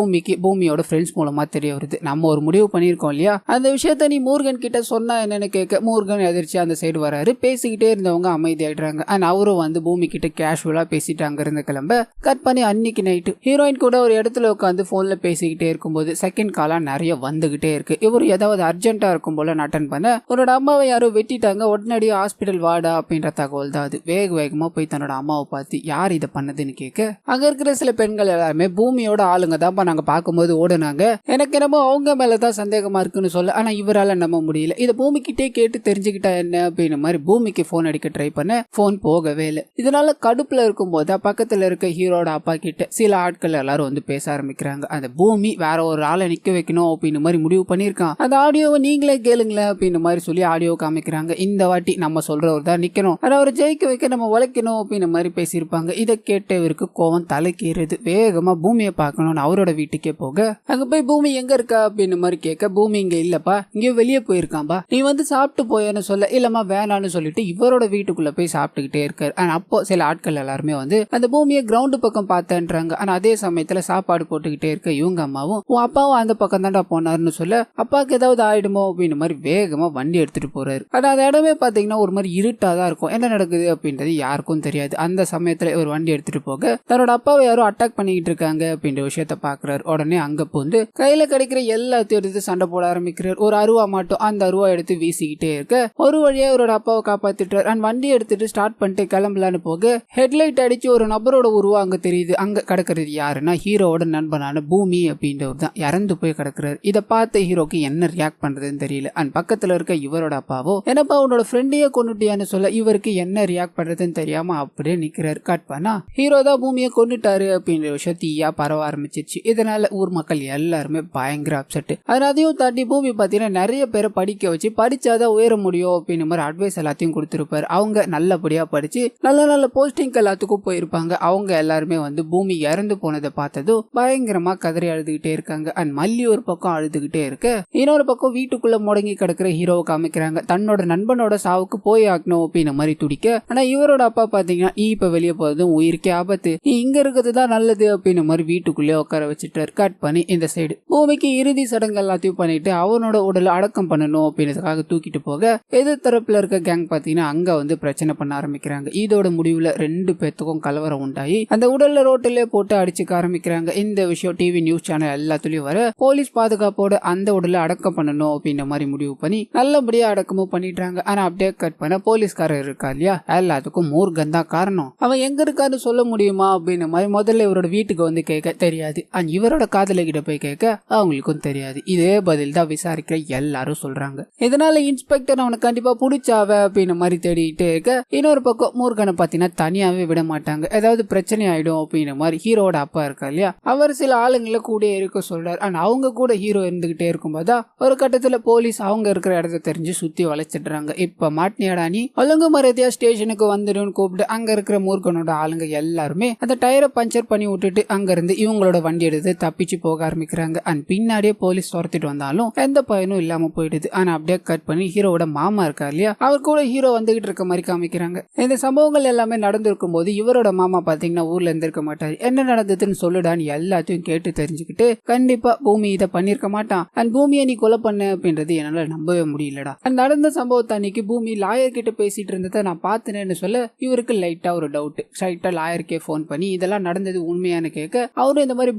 பூமியோட ஃப்ரெண்ட்ஸ் மூலமா தெரிய வருது. நம்ம ஒரு முடிவு பண்ணிருக்கோம் இல்லையா, அந்த விஷயத்த நீ மூர்கன் கிட்ட சொன்னா என்னன்னு கேட்க மூர்கன் எதிர்த்து அந்த சைடு வராரு. பேசிக்கிட்டே இருந்தவங்க அமைதியாயிடுறாங்க. அண்ட் அவரும் வந்து பூமி கிட்ட கேஷுவலா பேசிட்டு அங்க இருந்து கிளம்ப கட் பண்ணி அன்னைக்கு நைட்டு ஹீரோயின் கூட ஒரு இடத்துல உட்காந்து போன்ல பேசிக்கிட்டே இருக்கும்போது செகண்ட் காலா நிறைய வந்துகிட்டே இருக்கு. இவர் ஏதாவது அர்ஜென்ட்டா இருக்கும் போல அட்டன் பண்ண உன்னோட அம்மாவை யாரோ வெட்டிட்டாங்க, உடனடியாக ஹாஸ்பிட்டல் வாடா அப்படின்ற தகவல் தான் அது. வேகமா போய் தன்னோட அம்மாவை பார்த்து யார் இதை பண்ணதுன்னு கேட்க அங்க இருக்கிற சில பெண்கள் எல்லாருமே பூமியோட ஆளுங்க தான்ப்பா நாங்க பார்க்கும்போது ஓடுனாங்க, எனக்கு என்னமோ அவங்க மேலதான் சந்தேகமா இருக்குன்னு சொல்ல, ஆனா இவரால நம்ப முடியல. இதை பூமி கிட்டே கேட்டு தெரிஞ்சுக்கிட்டா என்ன அப்படின்னு மாதிரி பூமிக்கு போன் அடிக்க ட்ரை பண்ண போன் போகவே இல்லை. இதனால கடுப்புல இருக்கும் போது பக்கத்துல இருக்க ஹீரோட அப்பா கிட்ட சில ஆட்கள் எல்லாரும் வந்து பேச ஆரம்பிக்கிறாங்க. அந்த பூமி வேற ஒரு ஆளை நிக்க வைக்கணும் அப்படின்னு மாதிரி முடிவு பண்ணிருக்கான், அந்த ஆடியோவை நீங்களே கேளுங்களேன் அப்படின்னு மாதிரி சொல்லி ஆடியோ காமிக்கிறாங்க. இந்த வாட்டி நம்ம சொல்றவர் தான் நிக்கணும், ஆனா அவரை ஜெயிக்க வைக்க நம்ம உழைக்கணும் அப்படின்னு மாதிரி பேசியிருப்பாங்க. இதை கேட்ட இவருக்கு கோவம் தலைக்கேறுது. வேகமா பூமியை பார்க்கணும்னு அவரோட வீட்டுக்கே போக அங்க போய் பூமி எங்க இருக்கா அப்படின்னு மாதிரி கேட்க பூமி இங்க இல்லப்பா, இங்க வெளியே போயிருக்காம்பா, நீ வந்து சாப்பிட்டு போயன்னு சொல்ல இல்லம்மா வேணான்னு சொல்லிட்டு இவரோட வீட்டுக்குள்ள போய் சாப்பிட்டுக்கிட்டே இருக்காரு. ஆனா அப்போ சில ஆட்கள் எல்லாருமே வந்து அந்த பூமியை கிரவுண்டு பக்கம் பார்த்தேன்றாங்க. ஆனா அதே சமயத்துல சாப்பாடு போட்டுக்கிட்டே இருக்க இவங்க அம்மாவும் உன் அப்பாவும் அந்த பக்கம் தான்டா போனாருன்னு சொல்ல அப்பாவுக்கு ஏதாவது ஆயிடுமோ அப்படின்னு மாதிரி வேகமா வண்டி எடுத்துட்டு போறாரு. ஆனா அந்த இடமே பாத்தீங்கன்னா ஒரு மாதிரி இருட்டா தான் இருக்கும், என்ன நடக்குது அப்படின்றது யாருக்கும் தெரியாது. அந்த சமயத்துல ஒரு வண்டி எடுத்துட்டு போக தன்னோட அப்பாவை யாரும் அட்டாக் பண்ணிக்கிட்டு இருக்காங்க அப்படின்ற விஷயத்த பாக்குறாரு. உடனே அங்க போந்து கையில கிடைக்கிற எல்லாத்தையும் எடுத்து சண்டை போட ஆரம்பிக்கிறார். ஒரு அருவா மாட்டோம் அந்த அருவா எடுத்து வீசிக்கிட்டே இருக்க ஒரு வழியா அவரோட அப்பாவை காப்பாத்திட்டார். அண்ட் வண்டி எடுத்துட்டு ஸ்டார்ட் பண்ணிட்டு கிளம்பலான்னு போக ஹெட்லைட் அடிச்சு ஒரு நபரோட உருவம் அங்க தெரியுது. அங்க கிடக்கிறது யாருன்னா ஹீரோவோட நண்பனான பூமி அப்படின்றவர் தான் இறந்து போய் கிடக்குறாரு. இதை பார்த்த ஹீரோக்கு என்ன ரியாக்ட் பண்றதுன்னு தெரியல. அண்ட் பக்கத்துல இருக்க இவரோட அப்பாவோ என்னப்பா உன்னோட ஃப்ரெண்டையே கொண்டுட்டியான்னு சொல்ல இவருக்கு என்ன ரியாக்ட் பண்றதுன்னு தெரியாம அப்படியே நிக்கிறாரு. கட் பண்ணா ஹீரோ தான் பூமியை கொண்டுட்டாரு அப்படின்ற விஷயம் தீயா பரவ ஆரம்பிச்சிருச்சு. இதனால ஊர் மக்கள் எல்லாருமே பயங்கர அப்செட். அதையும் தாண்டி பூமி பாத்தீங்கன்னா நிறைய பேரை படிக்க வச்சு படிச்சாதான் உயர முடியும் அப்படின்னு மாதிரி அட்வைஸ் எல்லாத்தையும் கொடுத்திருப்பாரு. அவங்க நல்லபடியா படிச்சு நல்ல போஸ்டிங் எல்லாத்துக்கும் போயிருப்பாங்க. அவங்க எல்லாருமே வந்து பூமி இறந்து போனதை பார்த்ததும் பயங்கரமா கதறி அழுதுகிட்டே இருக்காங்க. அண்ட் மல்லி ஒரு பக்கம் அழுதுகிட்டே இருக்க இன்னொரு பக்கம் வீட்டுக்குள்ள முடங்கி கிடக்குற ஹீரோவை காமிக்கிறாங்க. தன்னோட நண்பனோட சாவுக்கு போய் ஆகணும் அப்படின்னு மாதிரி துடிக்க, ஆனா இவரோட அப்பா பாத்தீங்கன்னா நீ இப்ப வெளியே போறதும் உயிருக்கே ஆபத்து, நீ இங்க இருக்கிறது தான் நல்லது அப்படின்னு மாதிரி வீட்டுக்குள்ளே உட்கார வச்சுட்டாரு. கட் பண்ணி இந்த சைடு பூமிக்கு இறுதி சடங்கு எல்லாத்தையும் பண்ணிட்டு அவனோட உடலை அடக்கம் பண்ணணும் அப்படின்றதுக்காக தூக்கிட்டு போக எதிர் தரப்புல இருக்க கேங் பாத்தீங்கன்னா அங்க வந்து பிரச்சனை பண்ண ஆரம்பிக்கிறாங்க. இதோட முடிவுல 2 பேத்துக்கும் கலவரம் உண்டாகி அந்த உடல்ல ரோட்டிலே போட்டு அடிச்சுக்க ஆரம்பிக்கிறாங்க. இந்த விஷயம் டிவி நியூஸ் சேனல் எல்லாத்துலயும் வர போலீஸ் பாதுகாப்போட அந்த உடலை அடக்கம் பண்ணணும் அப்படின்ற மாதிரி முடிவு பண்ணி நல்லபடியா அடக்கமும் பண்ணிட்டாங்க. ஆனா அப்படியே கட் பண்ண போலீஸ்காரர் இருக்கா இல்லையா எல்லாத்துக்கும் மூர்கன் தான் காரணம், அவன் எங்க இருக்கான்னு சொல்ல முடியுமா அப்படின்னு மாதிரி முதல்ல இவரோட வீட்டுக்கு வந்து கேட்க தெரியாது. அண்ட் இவரோட காதல கிட்ட போய் கேட்க அவங்களுக்கும் தெரியாது. இதே பதில் தான் விசாரிக்கிற எல்லாரும் சொல்றாங்க. இதனால இன்ஸ்பெக்டர் அவனை கண்டிப்பா புடிச்சாவ அப்படின்னு மாதிரி தேடிட்டு இருக்க இன்னொரு பக்கம் மூர்கனை பாத்தீங்கன்னா தனியாவே விட மாட்டாங்க, ஏதாவது பிரச்சனை ஆயிடும் அப்படின்னு மாதிரி ஹீரோட அப்பா இருக்கா இல்லையா அவர் சில ஆளுங்களை கூட இருக்க சொல்றாரு. அண்ட் அவங்க கூட ஹீரோ இருந்துகிட்டே இருக்கும்போதா ஒரு கட்டத்துல போலீஸ் அவங்க இருக்கிற இடத்த தெரிஞ்சு சுத்தி வளைச்சிடுறாங்க. இப்ப மாட்டினியாடா நீ ஒழுங்கு மரியாதையா ஸ்டேஷனுக்கு வந்துடும் கூப்பிட்டு அங்க இருக்கிற மூர்கனோட ஆளுங்க எல்லாருமே அந்த டயரை பஞ்சர் பண்ணி விட்டுட்டு அங்க இருந்து இவங்களோட வண்டி எடுத்து தப்பிச்சு போக ஆரம்பிக்கிறாங்க. அண்ட் பின்னாடியே போலீஸ் துரத்திட்டு வந்தாலும் எந்த பயனும் இல்லாம போயிடுது. ஆனா அப்படியே கட் பண்ணி ஹீரோட மாமா இருக்கா இல்லையா அவர் கூட ஹீரோ வந்துகிட்டு இருக்க மாதிரி காமிக்கிறாங்க. இந்த சம்பவங்கள் எல்லாமே நடந்திருக்கும் போது இவரோட மாமா பாத்தீங்கன்னா ஊர்ல இருந்திருக்க மாட்டாரு. என்ன நடந்ததுன்னு சொல்லுடான்னு எல்லாத்தையும் கேட்டு தெரிஞ்சுக்கிட்டு கண்டிப்பா பூமி இதை பண்ணிருக்க மாட்டான், அண்ட் பூமியை நீ கொலை பண்ண அப்படின்றது என்னால நம்பவே முடியலடா. அண்ட் நடந்த சம்பவத்தை அன்னைக்கு பூமி லாயர் கிட்ட பேசிட்டு இருந்ததை நான் பார்த்தேன்னு சொல்ல இவருக்கு லைட்டா ஒரு டவுட். ஸ்ட்ரைட்டா லாயருக்கே போன் பண்ணி இதெல்லாம் நடந்தது உண்மையானு கேட்க அவரும் இந்த மாதிரி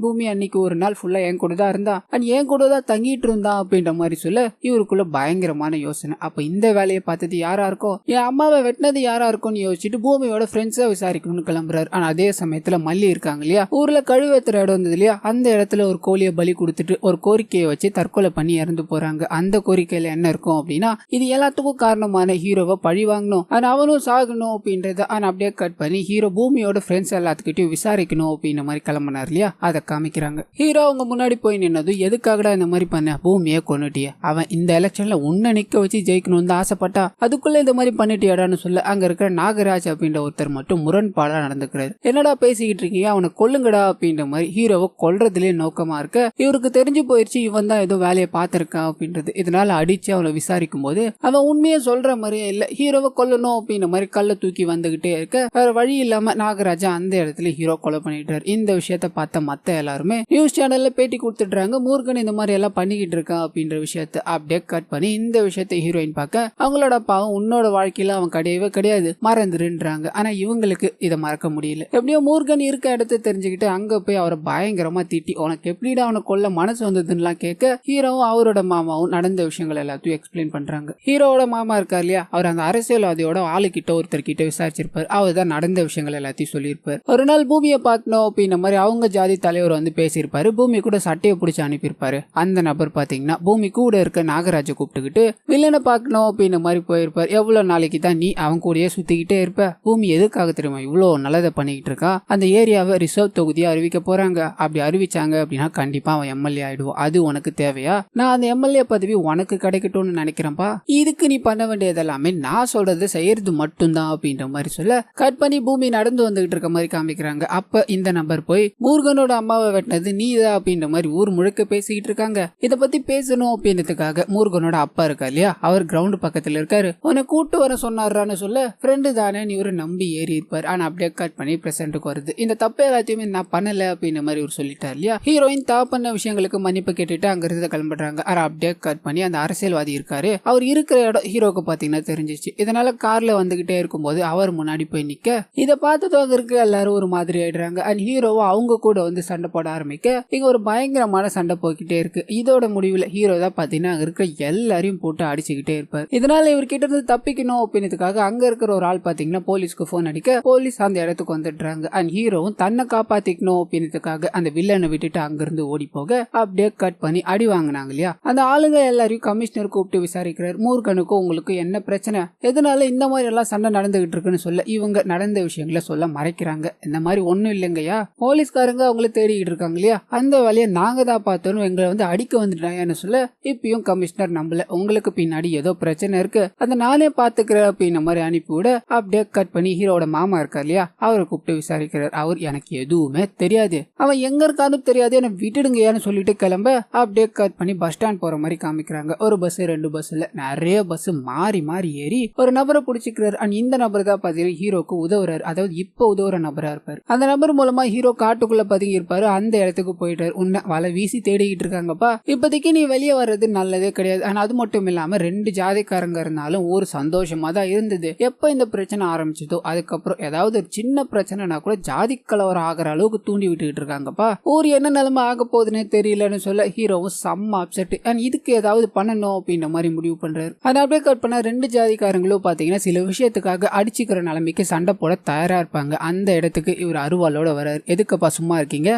பூமி அன்னைக்கு ஒரு நாள் ஃபுல்லா என் கூட தான் இருந்தான் அண்ட் என் கூட தான் தங்கிட்டு இருந்தான் அப்படின்ற மாதிரி சொல்ல இவருக்குள்ள பயங்கரமான யோசனை. அப்ப இந்த வேலையை பார்த்தது யாரா இருக்கும், என் அம்மாவை வெட்டினது யாரா இருக்கும்னு யோசிச்சுட்டு பூமியோட ஃப்ரெண்ட்ஸை விசாரிக்கணும்னு கிளம்புறாரு. ஆனா அதே சமயத்துல மல்லி இருக்காங்க இல்லையா, ஊர்ல கழுவேத்துற இடம் இருந்தது இல்லையா, அந்த இடத்துல ஒரு கோழியை பலி கொடுத்துட்டு ஒரு கோரிக்கையை வச்சு தற்கொலை பண்ணி இறந்து போறாங்க. அந்த கோரிக்கையில என்ன இருக்கும் அப்படின்னா, இது எல்லாத்துக்கும் காரணமான ஹீரோவை பழி வாங்கணும், ஆனா அவனும் சாகணும் அப்படின்றத. ஆனா அப்படியே கட் பண்ணி ஹீரோ பூமியோட ஃப்ரெண்ட்ஸ் எல்லாத்துக்கிட்டையும் விசாரிக்கணும் அப்படின்ற மாதிரி கிளம்பினார் இல்லையா, அதை காமிக்கிறாங்க. ஹீரோ அவங்க முன்னாடி போய் நின்னதும், எதுக்காகடா இந்த மாதிரி பண்ண, பூமியை கொன்னுட்டிய, அவன் இந்த எலெக்ஷன்ல உன்னை நிக்க வச்சு ஜெயிக்கணும்னு ஆசைப்பட்டா, அதுக்குள்ள இந்த மாதிரி பண்ணிட்டியாடான்னு சொல்ல அங்க இருக்கிற நாகராஜ் அப்படின்ற ஒருத்தர் மட்டும் முரண்பாடா நடந்துக்கிறாரு. என்னடா பேசிக்கிட்டு இருக்கீங்க, அவனை கொல்லுங்கடா அப்படின்ற மாதிரி ஹீரோவை கொல்றதுலயே நோக்கமா இருக்க, இவருக்கு தெரிஞ்சு போயிருச்சு இவன் தான் ஏதோ வேலையை பார்த்திருக்கான் அப்படின்றது. இதனால அடிச்சு அவனை விசாரிக்கும் போது அவன் உண்மையை சொல்ற மாதிரியே இல்ல, ஹீரோவை கொல்லணும் அப்படின்ற மாதிரி கல்ல தூக்கி வந்துகிட்டே இருக்க, வேற வழி இல்லாம நாகராஜா அந்த இடத்துல ஹீரோ கொலை பண்ணிட்டாரு. இந்த விஷயத்த பார்த்த மத்த எல்லாருமே நியூஸ் சேனல்ல பேட்டி கொடுத்துடுறாங்க, மூர்கன் இந்த மாதிரி எல்லாம் பண்ணிக்கிட்டு இருக்கான் அப்படின்ற விஷயத்த. அப்படியே கட் பண்ணி இந்த விஷயத்த ஹீரோயின் பார்க்க, அவங்களோட அப்பாவும் உன்னோட வாழ்க்கையில அவன் கிடையவே கிடையாது மறந்துருன்றாங்க. ஆனா இவங்களுக்கு இதை மறக்க முடியல. எப்படியோ மூர்கன் இருக்க இடத்த தெரிஞ்சுக்கிட்டு அங்க போய் அவரை பயங்கரமா திட்டி, உனக்கு எப்படிடா அவனை கொல்ல மனசு வந்ததுன்னு கேட்க, ஹீரோவும் அவரோட மாமாவும் நடந்த விஷயங்கள் எல்லாத்தையும் எக்ஸ்பிளைன் பண்றாங்க. ஹீரோவோட மாமா இருக்கார் இல்லையா, அவர் அந்த அரசியல்வாதியோட ஆளுகிட்ட ஒருத்தர் கிட்ட விசாரிச்சிருப்பார். அவர் தான் நடந்த விஷயங்கள் எல்லாத்தையும் சொல்லியிருப்பார். ஒரு நாள் பூமியை பார்க்கணும் அப்படின்ற மாதிரி அவங்க ஜாதி தலைவர் வந்து பேசியிருப்பாரு. பூமி கூட சட்டையை பிடிச்சி அனுப்பியிருப்பாரு. அந்த நபர் பாத்தீங்கன்னா பூமி கூட இருக்க நாகராஜ கூப்பிட்டுக்கிட்டு வில்லனை பார்க்கணும் அப்படின்ற மாதிரி போயிருப்பார். எவ்வளவு நாளைக்கு தான் நீ அவன் கூடயே சுத்திக்கிட்டே இருப்ப, பூமி எதுக்காக தெரியுமா இவ்வளவு நல்லதை பண்ணிக்கிட்டு இருக்கா, அந்த ஏரியாவை ரிசர்வ் தொகுதியா அறிவிக்க போறாங்க, அப்படி அறிவிச்சாங்க அப்படின்னா கண்டிப்பா அவன் எம்எல்ஏ ஆயிடுவோம், அது உனக்கு தேவையா, நான் அந்த எம்எல்ஏ பதவி உனக்கு கிடைக்கட்டும்னு நினைக்கிறேன்ப்பா, இதுக்கு நீ பண்ண வேண்டியது எல்லாமே நான் சொல்றது செய்யறது மட்டும்தான் அப்படின்ற மாதிரி சொல்ல கட் பண்ணி பூமி நடந்து வந்துகிட்டு இருக்க மாதிரி காமிக்கிறாங்க. அப்ப இந்த நபர் போய், மூர்கனோட அம்மாவை வெட்டினது நீதான் அப்படின்ற மாதிரி ஊர் முழுக்க பேசிக்கிட்டு இருக்காங்க. இத பத்தி பேசணும் அப்படின்றதுக்காக மூர்கனோட அப்பா இருக்கா இல்லையா, அவர் கிரவுண்ட் பக்கத்துல இருக்காரு. உன்னை கூட்டு வர சொன்னாரான்னு சொல்ல, ஃப்ரெண்டு தானே இவரு நம்பி ஏறி இருப்பார். ஆனா அப்படியே கட் பண்ணி பிரசன்ட்டுக்கு வருது. இந்த தப்பு எல்லாத்தையுமே நான் பண்ணல அப்படின்ற மாதிரி இவர் சொல்லிட்டார் இல்லையா. ஹீரோயின் தா பண்ண விஷயங்களுக்கு மன்னிப்பு கேட்டுட்டு அங்க இருந்து கிளம்பிடுறாங்க. அப்படியே கட் பண்ணி அந்த அரசியல்வாதி இருக்காரு, அவர் இருக்கிற இடம் ஹீரோக்கு பாத்தீங்கன்னா தெரிஞ்சிச்சு. இதனால கார்ல வந்துகிட்டே இருக்கும்போது அவர் முன்னாடி போய் நிக்க, இதை பார்த்ததும் அங்க இருக்க எல்லாரும் ஒரு மாதிரி ஆயிடுறாங்க. அண்ட் ஹீரோவும் அவங்க கூட வந்து சண்டை போட ஆரம்பிக்க, இங்க ஒரு பயங்கரமான சண்டை போய்கிட்டே இருக்கு. இதோட முடிவுல ஹீரோ தான் பாத்தீங்கன்னா அங்க இருக்கிற எல்லாரையும் போட்டு அடிச்சுக்கிட்டே இருப்பார். இதனால இவர்கிட்ட இருந்து தப்பிக்கணும் அப்படின்றதுக்காக அங்க இருக்கிற ஒரு ஆள் பாத்தீங்கன்னா போலீஸ்க்கு போன் அடிக்க, போலீஸ் அந்த இடத்துக்கு வந்துடுறாங்க. அண்ட் ஹீரோவும் தன்னை காப்பாத்திக்கணும் அப்படின்றதுக்காக அந்த வில்லனை விட்டுட்டு அங்கிருந்து ஓடி போக, அப்படியே கட் பண்ணி அடி வாங்கினாங்க இல்லையா, அந்த ஆளுங்க எல்லாரையும் கமிஷனர் கூப்பிட்டு விசாரிக்கிறார். மூர்கனுக்கும் உங்களுக்கு என்ன பிரச்சனை, எதனால இந்த மாதிரி எல்லாம் சண்டை நடந்துகிட்டு இருக்குன்னு சொல்ல, இவங்க நடந்த விஷயங்களை சொல்ல மறைக்கிறாங்க. இந்த மாதிரி ஒண்ணும் இல்லைங்கய்யா, போலீஸ்காரங்க அவங்கள தேடிக்கிட்டு இருக்காங்க இல்லையா, அந்த வேலையை நாங்க தான் பார்த்தோம், எங்களை வந்து அடிக்க வந்துட்டாங்கன்னு சொல்ல, இப்பயும் கமிஷனர் நம்பல, உங்களுக்கு பின்னாடி ஏதோ பிரச்சனை இருக்கு, அதை நானே பாத்துக்கிறேன் அப்படின்ற மாதிரி அனுப்பிவிட, அப்படியே கட் பண்ணி ஹீரோட மாமா இருக்கார் இல்லையா, அவரை கூப்பிட்டு விசாரிக்கிறார். அவர் எனக்கு எதுவுமே தெரியாது, அவன் எங்க இருக்கான்னு தெரியாது, என்ன விட்டுடுங்கயான்னு சொல்லிட்டு கிளம்ப, அப்படியே கட் பண்ணி பஸ் ஸ்டாண்ட் போற மாதிரி காமிக்கிறாங்க. ஒரு பஸ் 2 பஸ் இல்ல, நிறைய பஸ் மாறி மாறி ஏறி ஒரு நபரை பிடிச்சிக்கிறார். அண்ட் இந்த நபர் தான் பாத்தீங்கன்னா ஹீரோக்கு உதவுறாரு, அதாவது இப்ப உதவுற நபரா இருப்பாரு. அந்த நபர் மூலமா ஹீரோ காட்டுக்குள்ள பதுங்கி இருப்பாரு, அந்த இடத்துக்கு போயிட்டாரு. உன்னை வலை வீசி தேடிக்கிட்டு இருக்காங்கப்பா, இப்போதைக்கு நீ வெளியே வர்றது நல்லதே கிடையாது. ஆனா அது மட்டும் இல்லாம 2 ஜாதிக்காரங்க இருந்தாலும் ஒரு சந்தோஷமா தான் இருந்தது. எப்ப இந்த பிரச்சனை ஆரம்பிச்சதோ அதுக்கப்புறம் ஏதாவது ஒரு சின்ன பிரச்சனைனா கூட ஜாதி கலவரம் ஆகிற அளவுக்கு தூண்டி விட்டுக்கிட்டு இருக்காங்கப்பா, ஊர் என்ன நிலைமை ஆக போகுதுன்னு தெரியலன்னு சொல்ல ஹீரோவும் செம்ம அப்செட். அண்ட் இதுக்கு ஏதாவது பண்ணணும் அப்படின்ற மாதிரி முடிவு பண்றாரு. அதை அப்படியே கட் பண்ண 2 ஜாதிக்காரங்களும் பாத்தீங்கன்னா சில விஷயத்துக்காக அடிச்சுக்கிற நிலைமைக்கு சண்டை போட தயாரா இருப்பாங்க. அந்த இடத்துக்கு இவர் அருவாளோட வர்றாரு. எதுக்குப்பா சும்மா இருக்கீங்க,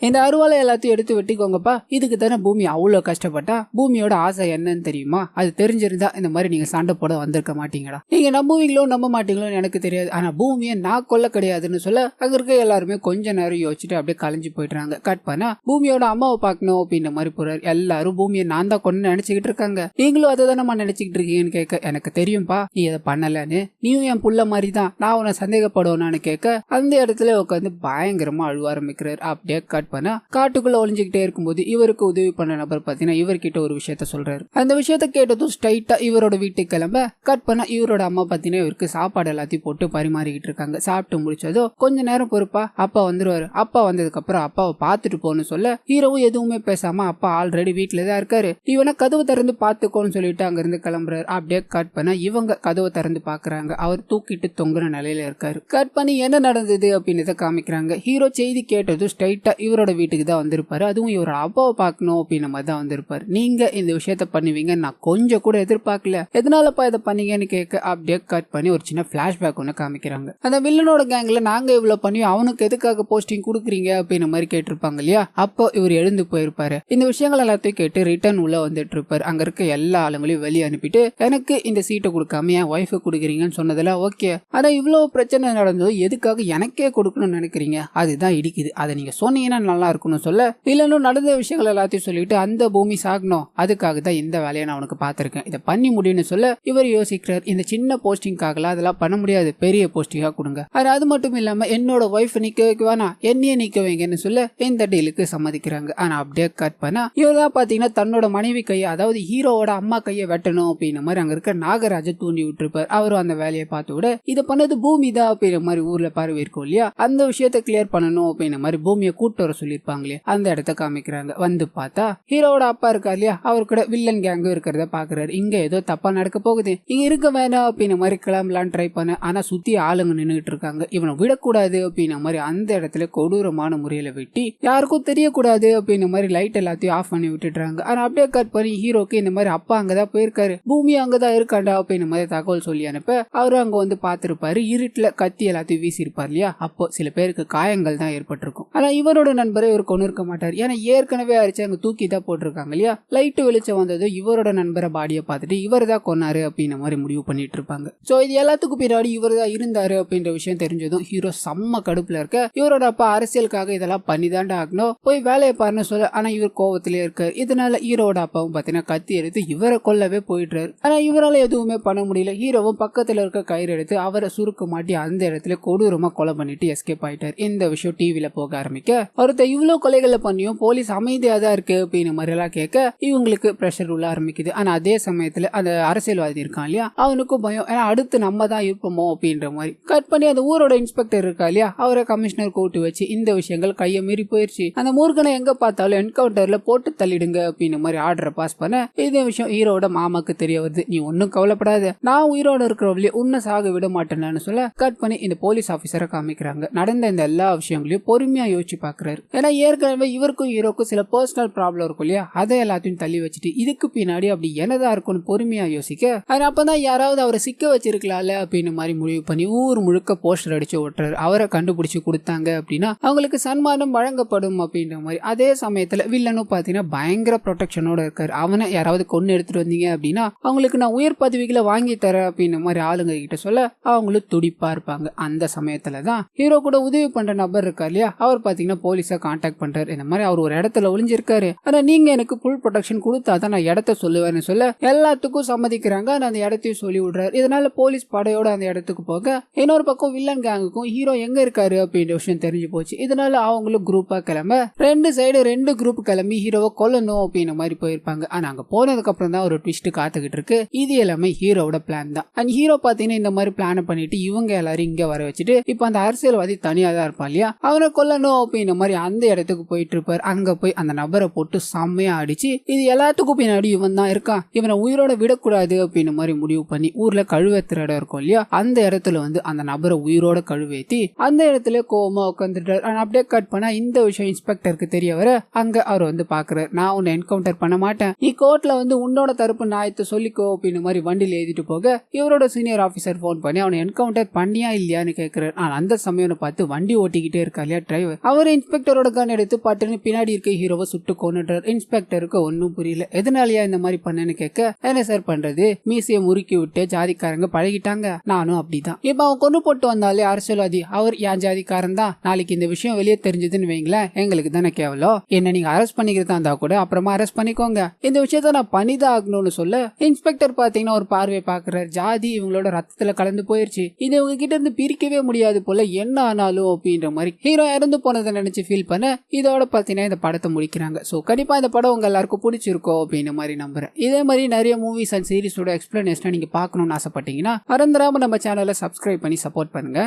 இந்த அருவாளை எல்லாத்தையும் எடுத்து வெட்டிக்கோங்கப்பா, இதுக்கு தானே பூமி அவ்வளவு கஷ்டப்பட்டா, பூமியோட ஆசை என்னன்னு தெரியுமா, அது தெரிஞ்சிருந்தா இந்த மாதிரி நீங்க சண்டை போட வந்திருக்க மாட்டீங்கடா, நீங்க நம்புவீங்களோ நம்ப மாட்டீங்களோன்னு எனக்கு தெரியாது, ஆனா பூமியை நான் கொல்ல கிடையாதுன்னு சொல்ல அங்க இருக்க எல்லாருமே கொஞ்ச நேரம் யோசிச்சுட்டு அப்படியே கலைஞ்சு போயிடுறாங்க. கட் பண்ணா பூமியோட அம்மாவை பார்க்கணும் அப்படின்ற மாதிரி போறாரு. எல்லாரும் பூமியை நான் தான் கொண்டு நினைச்சுக்கிட்டு இருக்காங்க, நீங்களும் அதை தானே நினைச்சுக்கிட்டு இருக்கீங்கன்னு கேட்க, எனக்கு தெரியும்பா நீ அதை பண்ணலன்னு, நீயும் என் புள்ள மாதிரி தான், நான் உன்னை சந்தேகப்படுவேன்னு கேட்க, அந்த இடத்துல உட்காந்து பயங்கரமா அழுவ ஆரம்பிக்கிறார். அப்படியே கட் பண்ணா காட்டுக்குள்ள ஒளிஞ்சுக்கிட்டே இருக்கும்போது இவருக்கு உதவி பண்ண நபர் பாத்தீங்கன்னா இவர்கிட்ட ஒரு விஷயத்த சொல்றாரு. அந்த விஷயத்த கேட்டதும் ஸ்ட்ரைட்டா இவரோட வீட்டுக்கு கிளம்ப, கட் பண்ணா இவரோட அம்மா பாத்தீங்கன்னா இவருக்கு சாப்பாடு எல்லாத்தையும் போட்டு பரிமாறிக்கிட்டு இருக்காங்க. சாப்பிட்டு முடிச்சதோ கொஞ்ச நேரம் பொறுப்பா அப்பா வந்துருவாரு. அப்பா வந்ததுக்கு அப்புறம் அப்பாவை பாத்துட்டு போன்னு சொல்ல, ஹீரோவும் எதுவுமே பேசாம அப்பா ஆல்ரெடி வீட்டுல தான் இருக்காரு, இவனை கதவு திறந்து பாத்துக்கோன்னு சொல்லிட்டு அங்க இருந்து கிளம்புறாரு. அப்படியே கட் பண்ணா இவங்க கதவை திறந்து பாக்குறாங்க, அவர் தூக்கிட்டு தொங்குற நிலையில இருக்காரு. கட் பண்ணி என்ன நடந்தது அப்படின்னு காமிக்கிறாங்க. ஹீரோ செய்தி கேட்டதும் ஸ்ட்ரைட்டா இவரோட வீட்டுக்கு தான் வந்திருப்பாரு, அதுவும் இவரோட அப்பாவை பார்க்கணும் அப்படின்ற மாதிரி தான் வந்திருப்பாரு. நீங்க இந்த விஷயத்த பண்ணுவீங்க நான் கொஞ்சம் கூட எதிர்பார்க்கல, எதனால எதனாலப்பா இதை பண்ணீங்கன்னு கேட்க அப்படியே கட் பண்ணி ஒரு சின்ன பிளாஷ்பேக் ஒன்று காமிக்கிறாங்க. அந்த வில்லனோட கேங்ல நாங்க இவ்வளவு பண்ணி அவனுக்கு எதுக்காக போஸ்டிங் கொடுக்குறீங்க அப்படின்னு மாதிரி கேட்டிருப்பாங்க இல்லையா. அப்போ இவர் எழுந்து போயிருப்பாரு. இந்த விஷயங்கள் எல்லாத்தையும் கேட்டு ரிட்டர்ன் உள்ள வந்துட்டு இருப்பாரு. அங்க இருக்க எல்லா ஆளுங்களையும் வெளியே அனுப்பிட்டு எனக்கு இந்த சீட்டை கொடுக்காம என் ஒய்ஃபை கொடுக்குறீங்கன்னு சொன்னதுல ஓகே, ஆனா இவ்வளவு பிரச்சனை நடந்தது எதுக்காக எனக்கே கொடுக்கணும்னு நினைக்கிறீங்க, அதுதான் இடிக்குது, அதை நீங்க சொன்னீங்கன்னா நல்லா இருக்கும்னு சொல்ல வில்லனும் நடந்த விஷயங்கள் எல்லாத்தையும் சொல்லிட்டு அந்த பூமி சாகணும் அதுக்காக தான் இந்த வேலையை நான் உனக்கு பார்த்திருக்கேன், இதை பண்ணி முடியும்னு சொல்ல இவர் யோசிக்கிறார். இந்த சின்ன போஸ்டிங்காகலாம் அதெல்லாம் பண்ண முடியாது, பெரிய போஸ்டிங்கா கொடுங்க. அது மட்டும் இல்லாம என்னோட ஒய்ஃப் நிக்க வைக்குவானா என்னையே நிக்க வைங்கன்னு சொல்ல இந்த டீலுக்கு சம்மதிக்கிறாங்க. ஆனா அப்படியே கட் பண்ணா இவர்தான் பாத்தீங்கன்னா தன்னோட மனைவி கையை, அதாவது ஹீரோவோட அம்மா கையை வெட்டணும் அப்படின்ற மாதிரி அங்க இருக்க நாகராஜ தூண்டி விட்டுருப்பார். அவரும் அந்த வேலையை பார்த்து விட இதை பண்ணது பூமி தான் அப்படின்ற மாதிரி ஊர்ல பரவி இருக்கும் இல்லையா. அந்த விஷயத்தை கிளியர் பண்ணணும் அப்படின்ற மாதிரி பூமியை கூட்டு வர சொல்லியிருப்பாங்களே அந்த இடத்த காமிக்கிறாங்க. வந்து பார்த்தா ஹீரோவோட அப்பா இருக்கா இல்லையா, அவரு கூட வில்லன் கேங்கும் இருக்கிறத பாக்குறாரு. இங்க ஏதோ தப்பா நடக்க போகுது, இங்க இருக்க வேணாம் அப்படின்ற மாதிரி கிளம்பலாம் ட்ரை பண்ண, ஆனா சுத்தி ஆளுங்க நின்றுட்டு இருக்காங்க. இவனை விடக்கூடாது அப்படின்ற மாதிரி அந்த இடத்துல கொடூரமான முறையில வெட்டி யாருக்கும் தெரியக்கூடாது அப்படின்ற மாதிரி லைட் எல்லாத்தையும் ஆஃப் பண்ணி விட்டுடுறாங்க. ஆனா அப்படியே கட் பண்ணி ஹீரோக்கு இந்த மாதிரி அப்பா அங்கதான் போயிருக்காரு, பூமி அங்கதான் இருக்காண்டா அப்படின்ற மாதிரி தகவல் சொல்லி அனுப்ப அவரும் அங்க வந்து பாத்துருப்பாரு. இருட்டுல கத்தி எல்லாத்தையும் வீசிருப்பாரு இல்லையா. அப்போ சில பேருக்கு காயங்கள் தான் ஏற்பட்டிருக்கும். ஆனா இவரோட நண்பரை இவர் கொண்டு இருக்க மாட்டார். ஏன்னா ஏற்கனவே அடிச்சு அங்க தூக்கி தான் போட்டிருக்காங்க இல்லையா. லைட்டு வெளிச்சம் வந்தது இவரோட நண்பரை பாடியை பார்த்துட்டு இவர் தான் கொன்னாரு அப்படின்ற மாதிரி முடிவு பண்ணிட்டு இருப்பாங்க. சோ இது எல்லாத்துக்கும் பின்னாடி இவர் தான் இருந்தாரு அப்படின்ற விஷயம் தெரிஞ்சதும் ஹீரோ செம்ம கடுப்புல இருக்க, இவரோட அப்பா அரசியலுக்காக இதெல்லாம் பண்ணிதாண்டா ஆகணும், போய் வேலையை பாருன்னு சொல்ல, ஆனா இவர் கோவத்திலே இருக்காரு. இதனால ஹீரோட அப்பாவும் பாத்தீங்கன்னா கத்தி எடுத்து இவரை கொல்லவே போயிடுறாரு. ஆனா இவரால எதுவுமே பண்ண முடியல. ஹீரோவும் பக்கத்துல இருக்க கயிறு எடுத்து அவரை சுருக்க மாட்டி அந்த இடத்துல கொடூரமா கொலை பண்ணிட்டு எஸ்கேப் ஆயிட்டார். இந்த விஷயம் டிவில போக ஆரம்பிக்க ஒருத்தர் இவ்வளவு கொலைகளை பண்ணியும் போலீஸ் அமைதியா தான் இருக்கு அப்படின்னு மாதிரி எல்லாம் கேட்க இவங்களுக்கு பிரஷர் உள்ள ஆரம்பிக்குது. ஆனா அதே சமயத்துல அந்த அரசியல்வாதி இருக்கான் இல்லையா, அவனுக்கும் பயம், ஏன்னா அடுத்து நம்ம தான் இருப்போமோ அப்படின்ற மாதிரி. கட் பண்ணி அந்த ஊரோட இன்ஸ்பெக்டர் இருக்கா இல்லையா, அவரை கமிஷனர் கூட்டு வச்சு இந்த விஷயங்கள் கையை மீறி போயிருச்சு, அந்த மூர்க்கனை எங்க பார்த்தாலும் என்கவுண்டர்ல போட்டு தள்ளிடுங்க அப்படின்னு மாதிரி ஆர்டரை பாஸ் பண்ண இதே விஷயம் ஹீரோட மாமாக்கு தெரிய வருது. நீ ஒன்னும் கவலைப்படாத, நான் உயிரோட இருக்கிறவங்களே உன்னை சாக விட மாட்டேன்னு சொல்ல கட் பண்ணி இந்த போலீஸ் ஆபீசரை காமிக்கிறாங்க. நடந்த இந்த எல்லா விஷயங்களையும் பொறுமையா யோசிச்சு பாக்குறாரு. ஏன்னா ஏற்கனவே இவருக்கும் ஹீரோக்கும் சில பர்சனல் ப்ராப்ளம் இருக்கும் இல்லையா, அதை எல்லாத்தையும் தள்ளி வச்சுட்டு இதுக்கு பின்னாடி அப்படி என்னதான் இருக்கும்னு பொறுமையா யோசிக்க அப்பதான் யாராவது அவரை சிக்க வச்சிருக்கலாம்ல அப்படின்னு மாதிரி முடிவு பண்ணி ஊர் முழுக்க போஸ்டர் அடிச்சு ஓட்டுறாரு. அவரை கண்டுபிடிச்சு கொடுத்தாங்க அப்படின்னா அவங்களுக்கு சன்மானம் வழங்கப்படும் அப்படின்ற மாதிரி. அதே சமயத்துல வில்லனும் பாத்தீங்கன்னா பயங்கர ப்ரொடெக்ஷனோட இருக்காரு. அவனை யாராவது கொண்டு எடுத்துட்டு வந்தீங்க அப்படின்னா அவங்களுக்கு நான் உயர் பதவிகளை வாங்கி தரேன் அப்படின்ற மாதிரி ஆளுங்க கிட்ட சொல்ல அவங்களும் துடிப்பா இருப்பாங்க. அந்த சமயத்துலதான் ஹீரோ கூட உதவி பண்ற நபர் இருக்கா இல்லையா, அவர் பாத்தீங்கன்னா போலீஸை கான்டாக்ட் பண்றாரு. இந்த மாதிரி அவர் ஒரு இடத்துல ஒளிஞ்சிருக்காரு, ஆனா நீங்க எனக்கு ஃபுல் ப்ரொடெக்ஷன் கொடுத்தாதான் நான் இடத்த சொல்லுவேன்னு சொல்ல எல்லாத்துக்கும் சம்மதிக்கிறாங்க. அந்த இடத்தையும் சொல்லி விடுறாரு. இதனால போலீஸ் படையோட அந்த இடத்துக்கு போக இன்னொரு பக்கம் வில்லன் கேங்குக்கும் ஹீரோ எங்க இருக்காரு அப்படின்ற விஷயம் தெரிஞ்சு போச்சு. இதனால அவங்களும் குரூப்பா கிளம்ப ரெண்டு சைடு ரெண்டு குரூப் கிளம்பி ஹீரோவை கொல்லணும் அப்படின்ற மாதிரி போயிருப்பாங்க. ஆனா அங்க போனதுக்கு அப்புறம் தான் ஒரு ட்விஸ்ட் காத்துக்கிட்டு இருக்கு. இது எல்லாமே ஹீரோவோட பிளான் தான். அண்ட் ஹீரோ பாத்தீங்கன்னா இந்த மாதிரி பிளான் பண்ணிட்டு இவங்க எல்லாரும் இங்க வர வச்சுட்டு இப்ப அந்த அரசியல்வாதி தனியா தான் இருப்பான் இல்லையா, அவனை கொல்லணும் அப்படின்ற மாதிரி அந்த இடத்துக்கு போயிட்டு இருப்பாரு. அங்க போய் அந்த நபரை போட்டு செம்மையா அடிச்சு இது எல்லாத்துக்கும் பின்னாடி இவன் தான் இருக்கான், இவனை உயிரோட விடக்கூடாது அப்படின்னு மாதிரி முடிவு பண்ணி ஊர்ல கழுவேத்துற இடம் இருக்கும் இல்லையா, அந்த இடத்துல வந்து அந்த நபரை உயிரோட கழுவேத்தி அந்த இடத்துல கோவமா உட்காந்துட்டாரு. அப்படியே கட் பண்ணா இந்த விஷயம் இன்ஸ்பெக்டருக்கு தெரிய வர அங்க அவர் வந்து பாக்குறாரு. நான் உன்னை என்கவுண்டர் பண்ண மாட்டேன், நீ கோர்ட்ல வந்து உன்னோட தரப்பு நியாயத்தை சொல்லிக்கோ அப்படின்னு மாதிரி வண்டியில எழுதிட்டு போக இவரோட சீனியர் ஆபீசர் போன் பண்ணி அவனை என்கவுண்டர் பண்ணியா இல்லையான்னு கேட்கிறாரு. அந்த சமயம் பார்த்து வண்டி ஓட்டிக்கிட்டே இருக்கா இல்லையா டிரைவர், அவர் இன்ஸ்பெக்டரோட கன் எடுத்து பட்டுன்னு பின்னாடி இருக்க ஹீரோவை சுட்டு கொண்டுட்டார். இன்ஸ்பெக்டருக்கு ஒன்னும் புரியல, எதனாலயா இந்த மாதிரி பண்ணேன்னு கேட்க என்ன சார் பண்றது, மீசையை முறுக்கி விட்டு ஜாதிக்காரங்க பழகிட்டாங்க, நானும் அப்படிதான். இப்ப அவன் கொண்டு போட்டு வந்தாலே அரசியல்வாதி அவர் என் ஜாதிக்காரன் தான், நாளைக்கு இந்த விஷயம் வெளியே தெரிஞ்சதுன்னு வைங்களேன் எங்களுக்கு தானே கேவலம், என்ன நீங்க அரெஸ்ட் பண்ணிக்கிறதா இருந்தா கூட அப்புறமா அரெஸ்ட் பண்ணிக்கோங்க, இந்த விஷயத்த நான் பண்ணிதான் ஆகணும்னு சொல்ல இன்ஸ்பெக்டர் பாத்தீங்கன்னா ஒரு பார்வை பாக்குறாரு. ஜாதி இவங்களோட ரத்தத்துல கலந்து போயிருச்சு, இது இவங்க கிட்ட இருந்து பிரிக்கவே முடியாது போல, என்ன ஆனாலும் அப்படின்ற மாதிரி ஹீரோ இறந்து போனதை நினைச்சு ஃபீல் பண்ண இதோட பாத்தீங்கன்னா இந்த படத்தை முடிக்கிறாங்க. சோ கண்டிப்பா இந்த படம் உங்க எல்லாருக்கும் பிடிச்சிருக்கோம் அப்படின்னு மாதிரி நம்புறேன். இதே மாதிரி நிறைய மூவிஸ் அண்ட் சீரிஸோட எக்ஸ்பிளனேஷன் நீங்க பார்க்கணும்னு ஆசைப்பட்டீங்கன்னா மறந்துடாம நம்ம சேனலை சப்ஸ்கிரைப் பண்ணி சப்போர்ட் பண்ணுங்க.